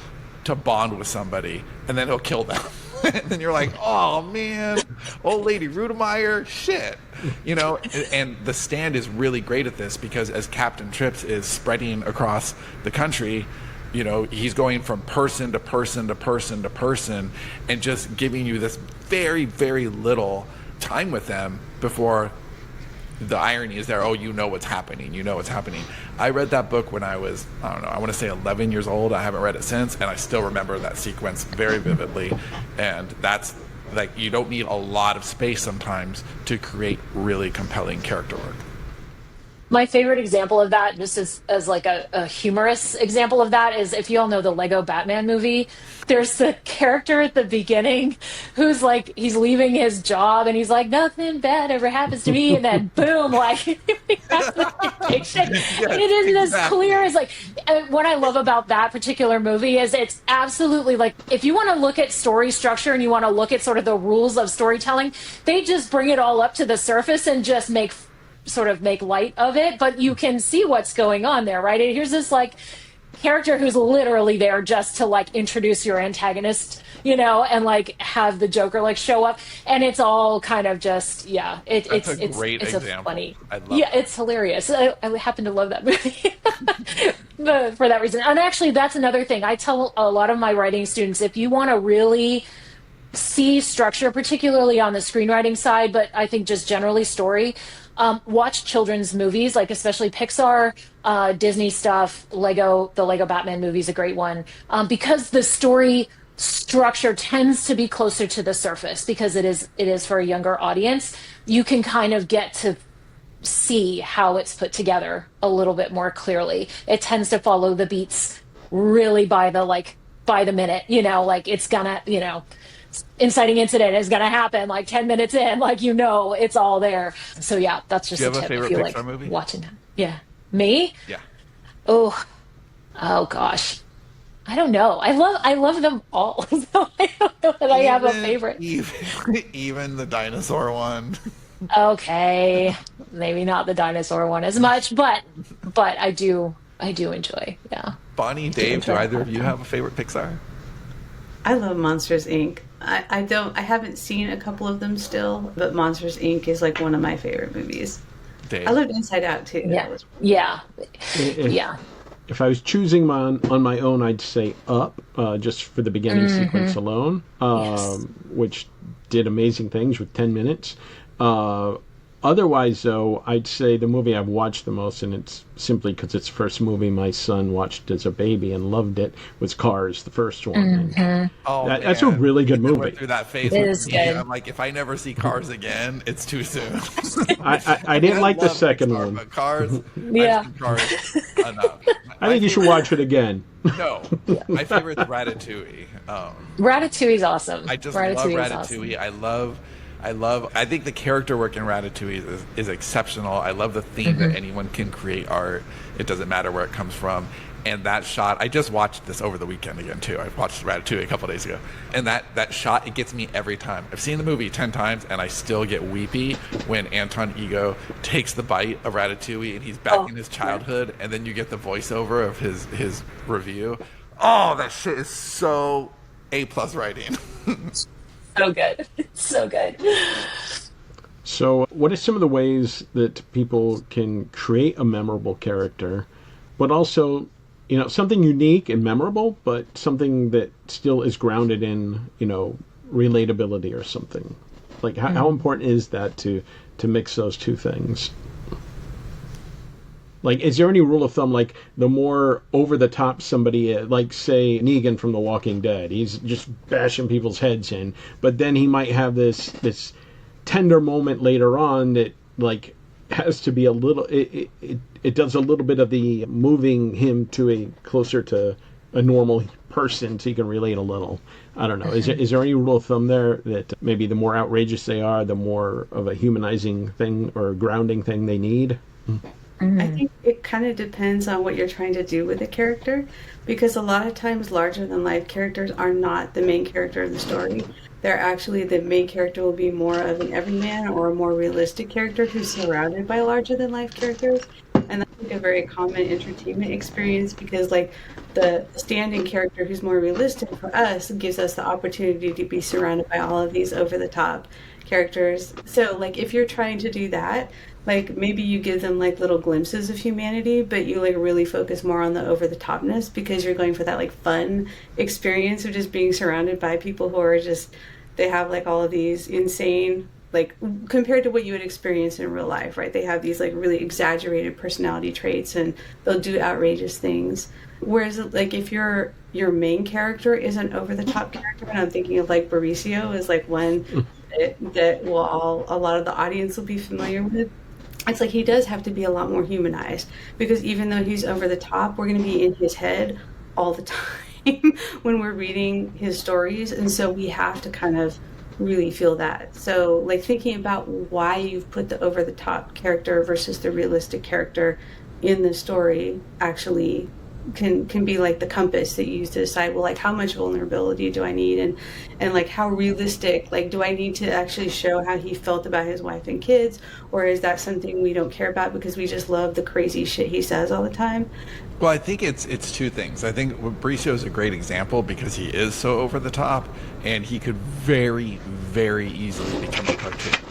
to bond with somebody, and then he'll kill them. And then you're like, oh man, old lady Rudemeyer, shit. And The Stand is really great at this, because as Captain Trips is spreading across the country, he's going from person to person to person to person, and just giving you this very, very little time with them before the irony is there. What's happening. I read that book when I was, I want to say 11 years old. I haven't read it since, and I still remember that sequence very vividly. And that's like, you don't need a lot of space sometimes to create really compelling character work. My favorite example of that, just as like a humorous example of that, is if you all know the Lego Batman movie, there's the character at the beginning who's like, he's leaving his job and he's like, nothing bad ever happens to me, and then boom, like that's the depiction. Yes, it isn't exactly as clear as like, what I love about that particular movie is it's absolutely like, if you want to look at story structure and you want to look at sort of the rules of storytelling, they just bring it all up to the surface and just make sort of make light of it, but you can see what's going on there, right? And here's this like character who's literally there just to like introduce your antagonist, you know, and like have the Joker like show up, and it's all kind of just it's a great it's example. a funny, I love it. it's hilarious. I happen to love that movie for that reason. And actually, that's another thing I tell a lot of my writing students: if you want to really see structure, particularly on the screenwriting side, but I think just generally story. Watch children's movies, like especially Pixar, Disney stuff, the Lego Batman movie is a great one, because the story structure tends to be closer to the surface because it is for a younger audience. You can kind of get to see how it's put together a little bit more clearly. It tends to follow the beats really by the minute, you know, like it's gonna, you know, inciting incident is going to happen like 10 minutes in, like, you know, it's all there. So yeah, that's just Do you a have a tip favorite if you Pixar like movie? watching that. Yeah. Me? Yeah. Oh gosh. I don't know. I love them all. So I don't know that I have a favorite. Even the dinosaur one. Okay. Maybe not the dinosaur one as much, but I do enjoy. Yeah. Bonnie, Dave, do either of you have a favorite Pixar? I love Monsters Inc. I haven't seen a couple of them still, but Monsters Inc. is like one of my favorite movies. Dave. I loved Inside Out too. Yeah. If I was choosing on my own, I'd say Up, just for the beginning sequence alone, Yes. which did amazing things with 10 minutes. Otherwise, though, I'd say the movie I've watched the most, and it's simply because it's the first movie my son watched as a baby and loved it, was Cars, the first one. That's a really good movie. Went through that phase. It with is me. good. I'm like, if I never see Cars again, it's too soon. I didn't like the love second Pixar, one. But Cars, Yeah. I've seen Cars enough. I think you should watch it again. No, my favorite is Ratatouille. Ratatouille's awesome. I just love Ratatouille. Awesome. I think the character work in Ratatouille is exceptional. I love the theme that anyone can create art. It doesn't matter where it comes from. And that shot, I just watched this over the weekend again too. I watched Ratatouille a couple days ago. And that shot, it gets me every time. I've seen the movie 10 times and I still get weepy when Anton Ego takes the bite of Ratatouille and he's back in his childhood, and then you get the voiceover of his review. Oh, that shit is so A+ writing. So good. So good. So, what are some of the ways that people can create a memorable character, but also, you know, something unique and memorable, but something that still is grounded in, you know, relatability or something? Like, how important is that to mix those two things? Like, is there any rule of thumb, like, the more over-the-top somebody is, like, say, Negan from The Walking Dead, he's just bashing people's heads in, but then he might have this tender moment later on that, like, has to be a little, it does a little bit of the moving him to a closer to a normal person so you can relate a little. I don't know. Is there any rule of thumb there that maybe the more outrageous they are, the more of a humanizing thing or grounding thing they need? I think it kind of depends on what you're trying to do with a character, because a lot of times larger than life characters are not the main character of the story. They're actually, the main character will be more of an everyman or a more realistic character who's surrounded by larger than life characters. And that's like a very common entertainment experience, because like the stand-in character who's more realistic for us gives us the opportunity to be surrounded by all of these over the top characters. So like if you're trying to do that, like maybe you give them like little glimpses of humanity, but you like really focus more on the over the topness, because you're going for that like fun experience of just being surrounded by people who are just, they have like all of these insane, like compared to what you would experience in real life, right? They have these like really exaggerated personality traits and they'll do outrageous things. Whereas like if your main character is an over the top character, and I'm thinking of like Mauricio is like one that will a lot of the audience will be familiar with. It's like he does have to be a lot more humanized, because even though he's over the top, we're going to be in his head all the time when we're reading his stories, and so we have to kind of really feel that. So like thinking about why you've put the over the top character versus the realistic character in the story actually can be like the compass that you use to decide, well, like how much vulnerability do I need, and like how realistic, like do I need to actually show how he felt about his wife and kids, or is that something we don't care about because we just love the crazy shit he says all the time? Well, I think it's two things. I think Mauricio is a great example because he is so over the top, and he could very, very easily become a cartoon.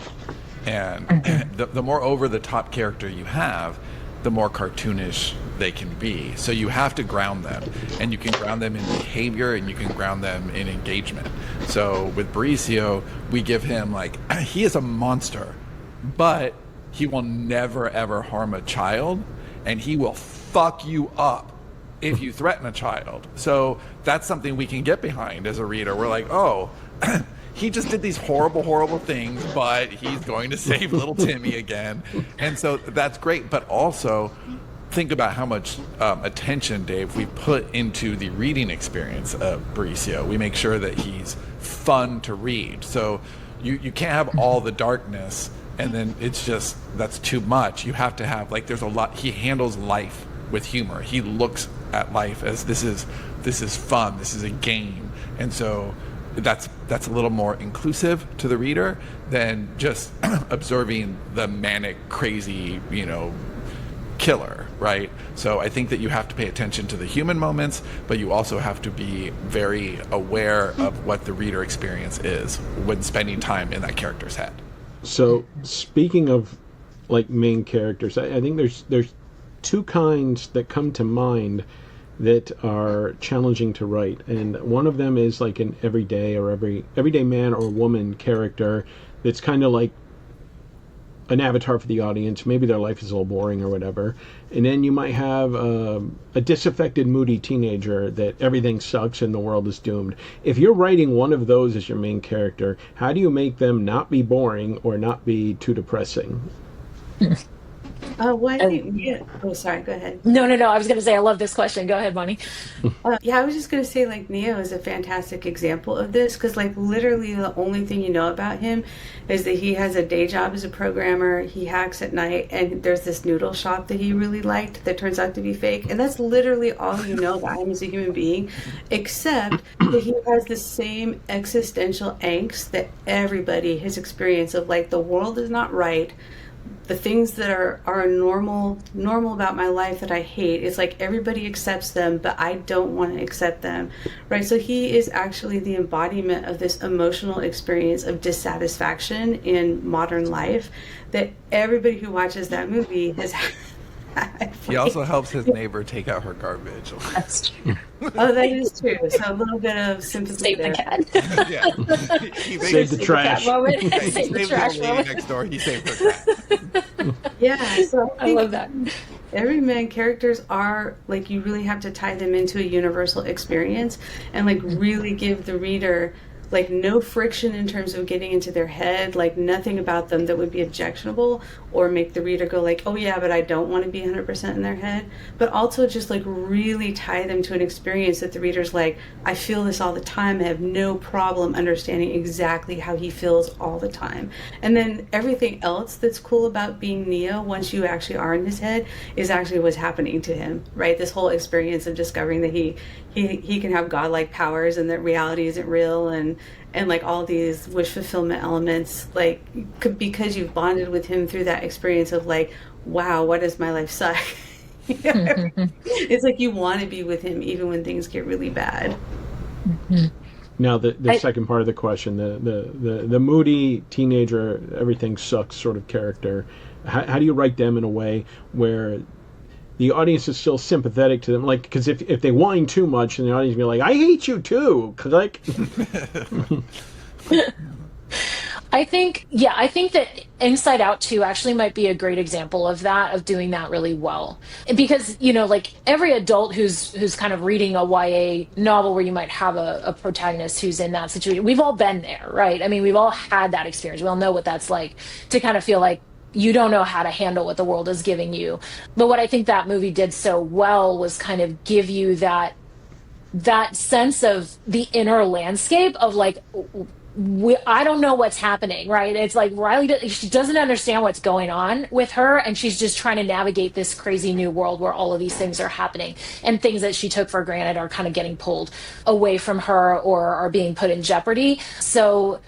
And the more over the top character you have, the more cartoonish they can be. So you have to ground them, and you can ground them in behavior, and you can ground them in engagement. So with Mauricio, we give him like, he is a monster, but he will never ever harm a child, and he will fuck you up if you threaten a child. So that's something we can get behind as a reader. We're like, oh, he just did these horrible, horrible things, but he's going to save little Timmy again. And so that's great. But also think about how much attention, Dave, we put into the reading experience of Mauricio. We make sure that he's fun to read. So you can't have all the darkness, and then it's just, that's too much. You have to have, like, there's a lot. He handles life with humor. He looks at life as this is fun. This is a game. And so that's a little more inclusive to the reader than just observing the manic, crazy, killer, right? So I think that you have to pay attention to the human moments, but you also have to be very aware of what the reader experience is when spending time in that character's head. So speaking of like main characters, I think there's two kinds that come to mind that are challenging to write, and one of them is like an everyday man or woman character that's kind of like an avatar for the audience. Maybe their life is a little boring or whatever, and then you might have a disaffected, moody teenager that everything sucks and the world is doomed. If you're writing one of those as your main character, how do you make them not be boring or not be too depressing? Well, I think, yeah. Oh, sorry, go ahead. No. I was going to say, I love this question. Go ahead, Bonnie. Yeah, I was just going to say, like, Neo is a fantastic example of this, because, like, literally the only thing you know about him is that he has a day job as a programmer, he hacks at night, and there's this noodle shop that he really liked that turns out to be fake, and that's literally all you know about him as a human being, except that he has the same existential angst that everybody has experienced of, like, the world is not right. The things that are normal about my life that I hate, it's like everybody accepts them, but I don't want to accept them, right? So he is actually the embodiment of this emotional experience of dissatisfaction in modern life that everybody who watches that movie has had. He also helps his neighbor take out her garbage. That's true. Oh, that is true. So a little bit of sympathy Save there. the cat. Yeah. Save the trash. Moment. Yeah, he Save the saved trash the old lady moment. next door. He saved her cat. Yeah, so I love that. every man characters are like, you really have to tie them into a universal experience and like really give the reader like no friction in terms of getting into their head, like nothing about them that would be objectionable or make the reader go like, oh yeah, but I don't want to be 100% in their head, but also just like really tie them to an experience that the reader's like, I feel this all the time. I have no problem understanding exactly how he feels all the time. And then everything else that's cool about being Neo, once you actually are in his head, is actually what's happening to him, right? This whole experience of discovering that he can have godlike powers and that reality isn't real, and like all these wish fulfillment elements, like because you've bonded with him through that experience of like, wow, why does my life suck? It's like you want to be with him even when things get really bad. Now the second part of the question, the moody teenager, everything sucks sort of character, how do you write them in a way where the audience is still sympathetic to them? Like, because if they whine too much, then the audience will be like, I hate you too. Like, I think that Inside Out 2 actually might be a great example of that, of doing that really well. Because, like every adult who's kind of reading a YA novel where you might have a protagonist who's in that situation, we've all been there, right? I mean, we've all had that experience. We all know what that's like, to kind of feel like you don't know how to handle what the world is giving you. But what I think that movie did so well was kind of give you that sense of the inner landscape of like, I don't know what's happening, right? It's like Riley, she doesn't understand what's going on with her, and she's just trying to navigate this crazy new world where all of these things are happening, and things that she took for granted are kind of getting pulled away from her or are being put in jeopardy. So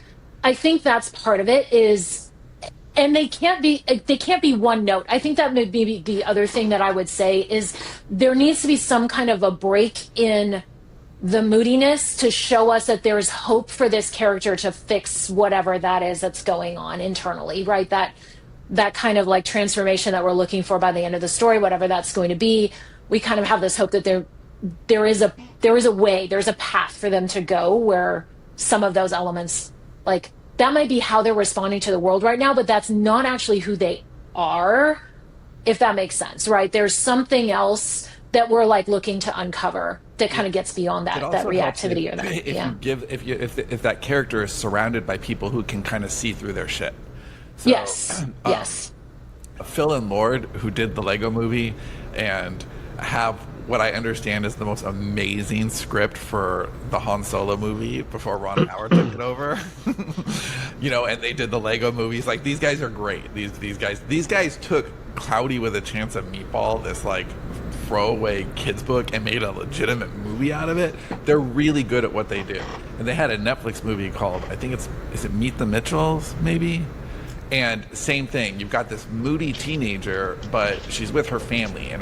I think that's part of it is, and they can't be one note. I think that may be the other thing that I would say is there needs to be some kind of a break in the moodiness to show us that there's hope for this character to fix whatever that is that's going on internally, right? That kind of like transformation that we're looking for by the end of the story, whatever that's going to be. We kind of have this hope that there is a way, there's a path for them to go where some of those elements, like that might be how they're responding to the world right now, but that's not actually who they are, if that makes sense, right? There's something else that we're like looking to uncover that kind of gets beyond that reactivity or that. If that character is surrounded by people who can kind of see through their shit. So, yes. Phil and Lord, who did the Lego movie and have what I understand is the most amazing script for the Han Solo movie before Ron Howard took it over. And they did the Lego movies. Like, these guys are great. These guys took Cloudy with a Chance of Meatball, this like throwaway kids book, and made a legitimate movie out of it. They're really good at what they do. And they had a Netflix movie called, I think is it Meet the Mitchells, maybe? And same thing, you've got this moody teenager, but she's with her family, and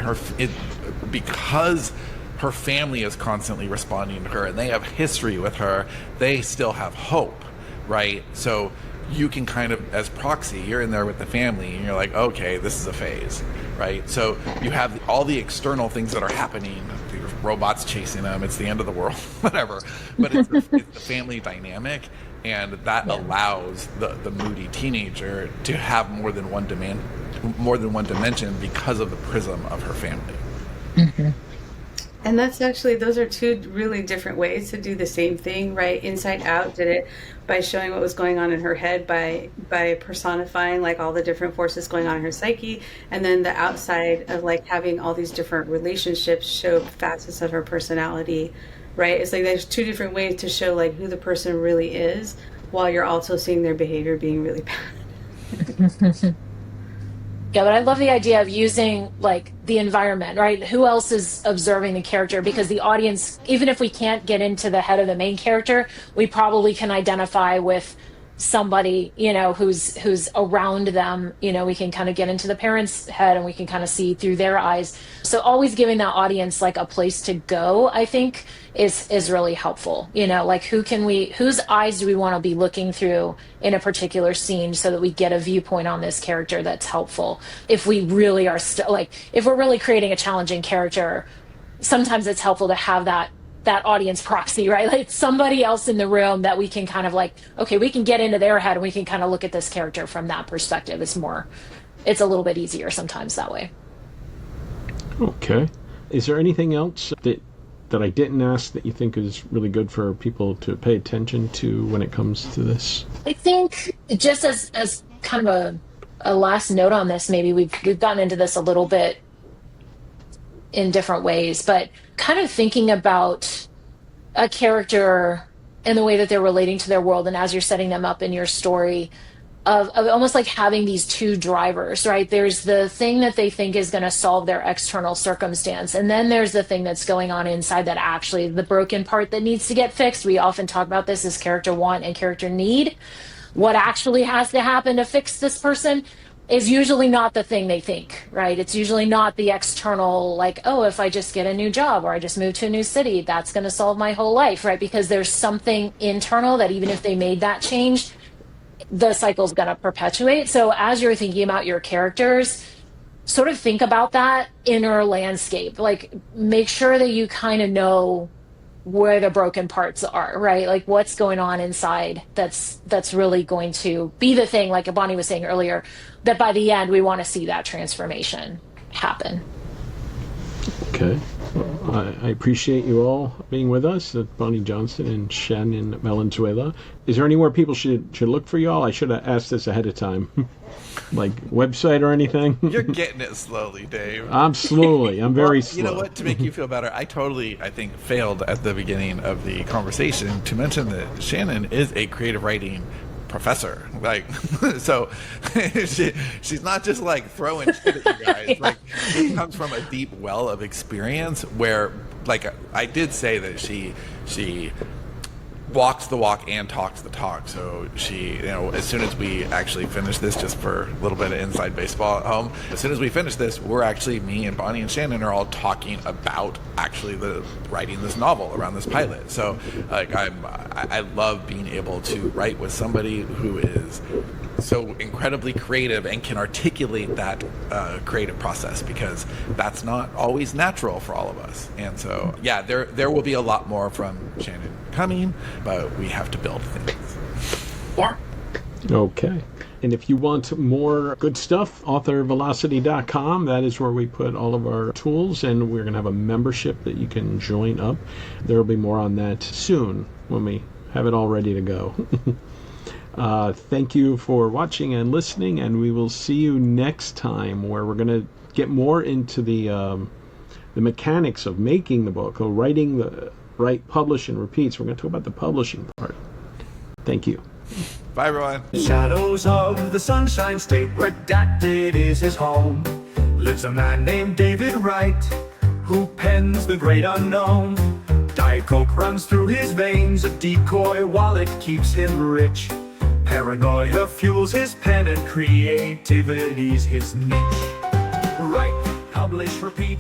because her family is constantly responding to her, and they have history with her, they still have hope, right? So you can kind of, as proxy, you're in there with the family, and you're like, okay, this is a phase, right? So you have all the external things that are happening, robots chasing them, it's the end of the world, whatever, but it's the family dynamic. And that allows the moody teenager to have more than one dimension because of the prism of her family. Mm-hmm. And those are two really different ways to do the same thing, right? Inside Out did it by showing what was going on in her head by personifying like all the different forces going on in her psyche, and then the outside of like having all these different relationships show facets of her personality. Right? It's like there's two different ways to show like who the person really is while you're also seeing their behavior being really bad. Yeah, but I love the idea of using like the environment, right? Who else is observing the character? Because the audience, even if we can't get into the head of the main character, we probably can identify with somebody, who's around them. We can kind of get into the parent's head and we can kind of see through their eyes. So always giving that audience like a place to go, I think is really helpful. Like whose eyes do we want to be looking through in a particular scene so that we get a viewpoint on this character that's helpful. If we really are if we're really creating a challenging character, sometimes it's helpful to have that audience proxy, right? Like somebody else in the room that we can kind of like, okay, we can get into their head and we can kind of look at this character from that perspective. It's a little bit easier sometimes that way. Okay. Is there anything else that I didn't ask that you think is really good for people to pay attention to when it comes to this? I think just as kind of a last note on this, maybe we've gotten into this a little bit in different ways, but kind of thinking about a character and the way that they're relating to their world, and as you're setting them up in your story, of almost like having these two drivers, right? There's the thing that they think is going to solve their external circumstance, and then there's the thing that's going on inside that actually the broken part that needs to get fixed. We often talk about this as character want and character need. What actually has to happen to fix this person is usually not the thing they think, right? It's usually not the external, like, oh, if I just get a new job or I just move to a new city, that's going to solve my whole life, right? Because there's something internal that even if they made that change, the cycle's going to perpetuate. So as you're thinking about your characters, sort of think about that inner landscape. Like, make sure that you kind of know where the broken parts are, right? Like what's going on inside that's really going to be the thing, like Bonnie was saying earlier, that by the end we want to see that transformation happen. Okay. Well, I appreciate you all being with us at Bonnie Johnston and Shannon Valenzuela. Is there anywhere people should look for you all? I should have asked this ahead of time. Like website or anything? You're getting it slowly, Dave. I'm very slow. You know what? To make you feel better, I think, failed at the beginning of the conversation to mention that Shannon is a creative writing professor. Like, so she's not just like throwing shit at you guys. Yeah. Like, it comes from a deep well of experience where, like, I did say that she walks the walk and talks the talk. So she, as soon as we actually finish this, just for a little bit of inside baseball at home, as soon as we finish this, we're actually, me and Bonnie and Shannon are all talking about actually writing this novel around this pilot. So like I love being able to write with somebody who is so incredibly creative and can articulate that creative process, because that's not always natural for all of us. And so, yeah, there will be a lot more from Shannon coming, but we have to build things. Yeah. Okay. And if you want more good stuff, authorvelocity.com, that is where we put all of our tools, and we're going to have a membership that you can join up. There will be more on that soon when we have it all ready to go. Thank you for watching and listening, and we will see you next time, where we're going to get more into the mechanics of making the book, or write, publish, and repeat. So we're going to talk about the publishing part. Thank you. Bye, everyone. Shadows of the Sunshine State, redacted is his home, lives a man named David Wright, who pens the great unknown. Diet Coke runs through his veins, a decoy wallet keeps him rich. Paranoia fuels his pen, and creativity's his niche. Write, publish, repeat.